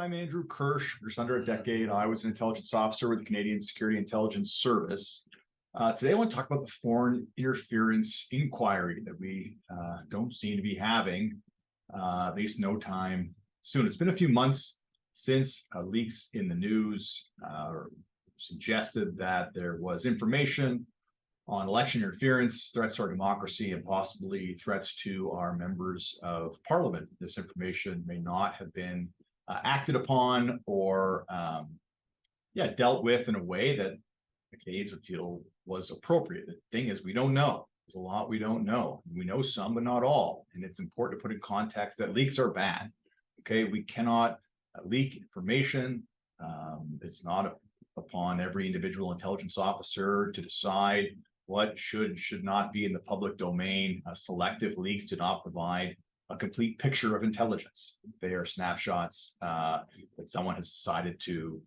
I'm Andrew Kirsch. For just under a decade, I was an intelligence officer with the Canadian Security Intelligence Service. Today, I want to talk about the foreign interference inquiry that we don't seem to be having, at least no time soon. It's been a few months since leaks in the news suggested that there was information on election interference, threats to our democracy, and possibly threats to our members of parliament. This information may not have been acted upon or dealt with in a way that the Canadians would feel was appropriate. The thing is, we don't know. There's a lot we don't know. We know some, but not all. And it's important to put in context that leaks are bad. Okay, we cannot leak information. It's not upon every individual intelligence officer to decide what should not be in the public domain. Selective leaks do not provide a complete picture of intelligence. They are snapshots that someone has decided to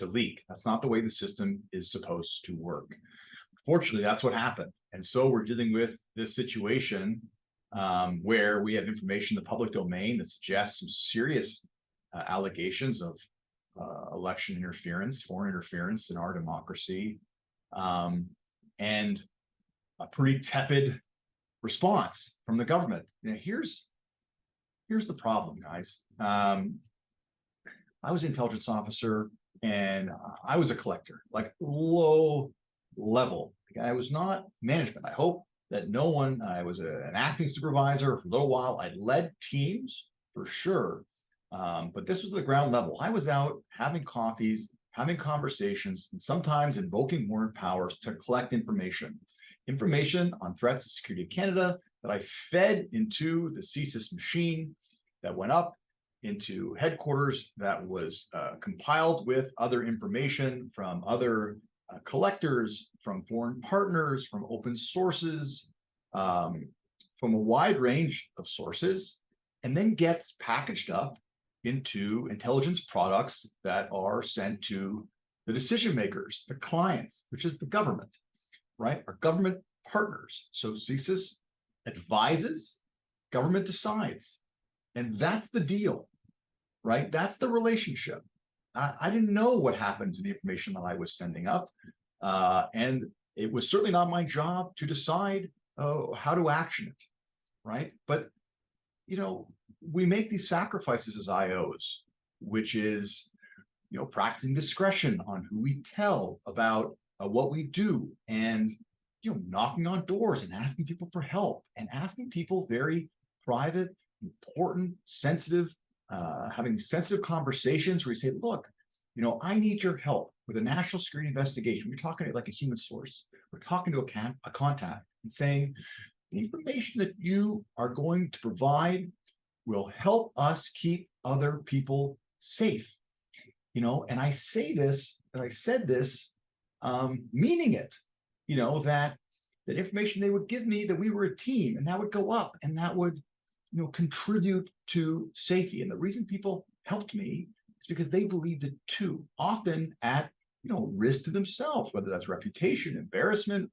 leak. That's not the way the system is supposed to work. Fortunately, that's what happened. And so we're dealing with this situation where we have information in the public domain that suggests some serious allegations of election interference, foreign interference in our democracy, and a pretty tepid response from the government. Now, here's the problem, guys. I was an intelligence officer and I was a collector, like low level. I was not management. I hope that no one, I was an acting supervisor for a little while. I led teams for sure. But this was the ground level. I was out having coffees, having conversations, and sometimes invoking warrant powers to collect information on threats to security of Canada that I fed into the CSIS machine that went up into headquarters, that was compiled with other information from other collectors, from foreign partners, from open sources, from a wide range of sources, and then gets packaged up into intelligence products that are sent to the decision makers, the clients, which is the government, right? Our government partners. So CSIS advises, government decides. And that's the deal, right? That's the relationship. I didn't know what happened to the information that I was sending up. And it was certainly not my job to decide how to action it, right? But, we make these sacrifices as IOs, which is, practicing discretion on who we tell about what we do, and, knocking on doors and asking people for help, and asking people very private, important, sensitive, having sensitive conversations where you say, look, I need your help with a national security investigation. We're talking to like a human source. We're talking to a contact and saying, the information that you are going to provide will help us keep other people safe. And I say this, and I said this, meaning it, that information they would give me, that we were a team, and that would go up, and that would, contribute to safety. And the reason people helped me is because they believed it too, often at, risk to themselves, whether that's reputation, embarrassment.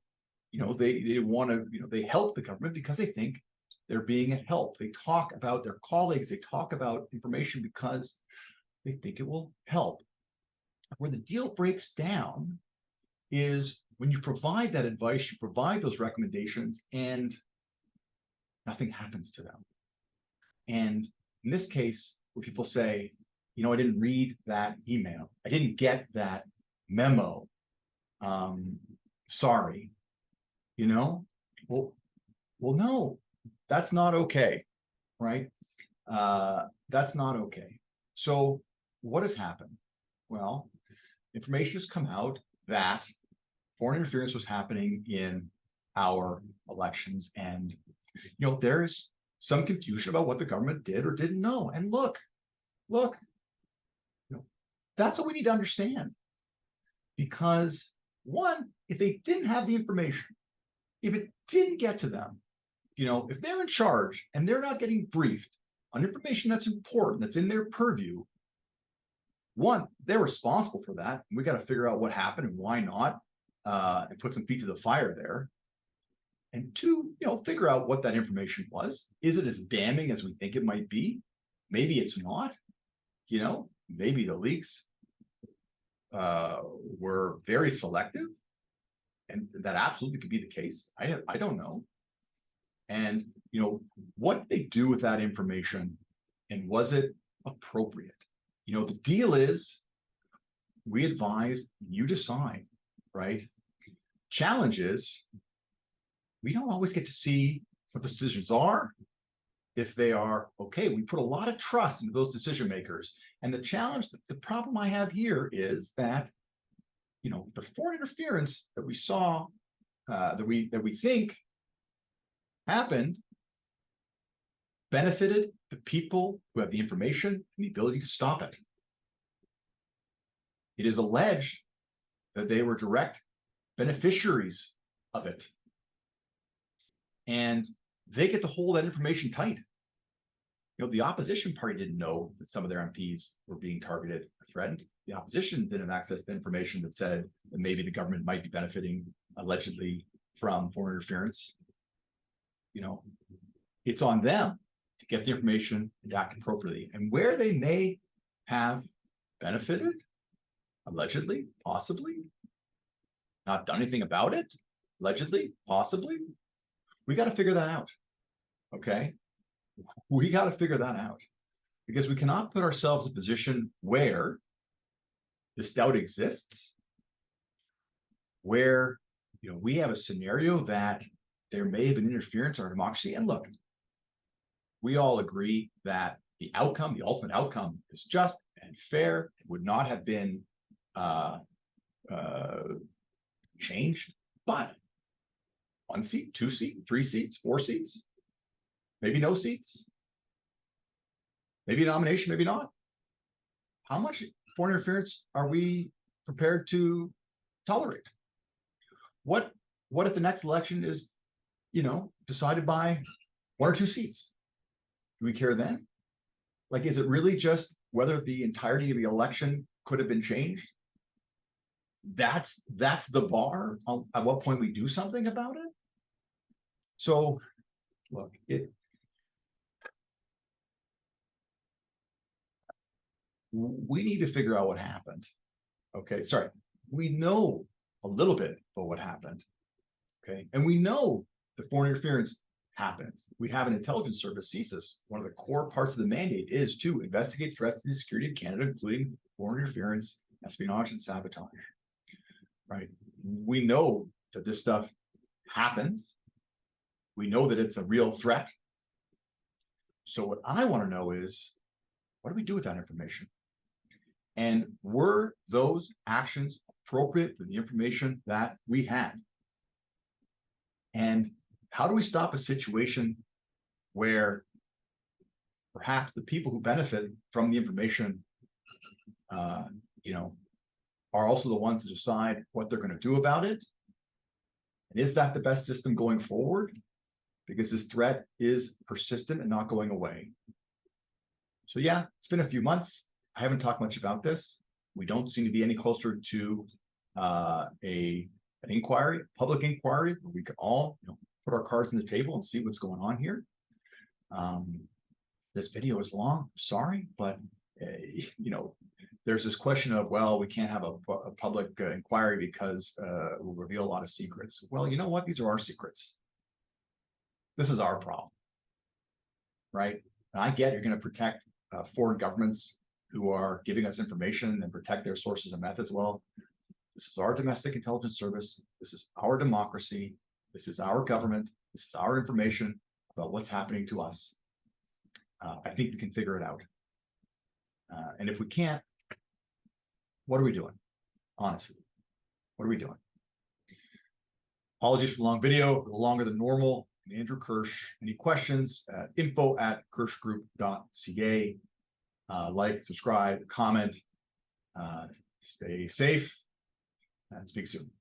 They want to, they help the government because they think they're being a help. They talk about their colleagues. They talk about information because they think it will help. Where the deal breaks down is when you provide that advice, you provide those recommendations, and nothing happens to them. And in this case, where people say, I didn't read that email, I didn't get that memo, sorry, well, no, that's not okay, right? That's not okay. So what has happened? Well, information has come out that foreign interference was happening in our elections, and there's some confusion about what the government did or didn't know. And look, that's what we need to understand. Because one, if they didn't have the information, if it didn't get to them, if they're in charge and they're not getting briefed on information that's important, that's in their purview, one, they're responsible for that. We got to figure out what happened and why not, and put some feet to the fire there. And two, figure out what that information was. Is it as damning as we think it might be? Maybe it's not. maybe the leaks were very selective, and that absolutely could be the case. I don't know. And what they do with that information, and was it appropriate? The deal is, we advise, you decide, right? Challenge is, we don't always get to see what the decisions are. If they are okay, we put a lot of trust into those decision makers. And the challenge, the problem I have here is that, the foreign interference that we saw, that we think happened, benefited the people who have the information and the ability to stop it. It is alleged that they were direct beneficiaries of it. And they get to hold that information tight. The opposition party didn't know that some of their MPs were being targeted or threatened. The opposition didn't access the information that said that maybe the government might be benefiting allegedly from foreign interference. It's on them to get the information and act appropriately. And where they may have benefited, allegedly, possibly, not done anything about it, allegedly, possibly, we got to figure that out. Okay? We got to figure that out, because we cannot put ourselves in a position where this doubt exists, where we have a scenario that there may have been interference in our democracy. And look, we all agree that the outcome, the ultimate outcome, is just and fair. It would not have been changed. But 1 seat, 2 seats, 3 seats, 4 seats, maybe no seats, maybe a nomination, maybe not. How much foreign interference are we prepared to tolerate? What if the next election is, decided by 1 or 2 seats? Do we care then? Like, is it really just whether the entirety of the election could have been changed? That's the bar at what point we do something about it. So look, we need to figure out what happened. Okay, sorry. We know a little bit about what happened. Okay, and we know the foreign interference happens. We have an intelligence service, CSIS. One of the core parts of the mandate is to investigate threats to the security of Canada, including foreign interference, espionage, and sabotage. Right? We know that this stuff happens. We know that it's a real threat. So what I want to know is, what do we do with that information? And were those actions appropriate for the information that we had? And how do we stop a situation where perhaps the people who benefit from the information, are also the ones to decide what they're going to do about it? And is that the best system going forward? Because this threat is persistent and not going away. So yeah, it's been a few months. I haven't talked much about this. We don't seem to be any closer to an inquiry, public inquiry, where we can all put our cards on the table and see what's going on here. This video is long, sorry, but there's this question of, well, we can't have a public inquiry because it will reveal a lot of secrets. Well, you know what? These are our secrets. This is our problem, right? And I get you're going to protect foreign governments who are giving us information and protect their sources and methods. Well, this is our domestic intelligence service. This is our democracy. This is our government. This is our information about what's happening to us. I think we can figure it out. And if we can't, what are we doing? Honestly, what are we doing? Apologies for the long video, a little longer than normal. I'm Andrew Kirsch. Any questions? info@kirschgroup.ca. Like, subscribe, comment, stay safe, and speak soon.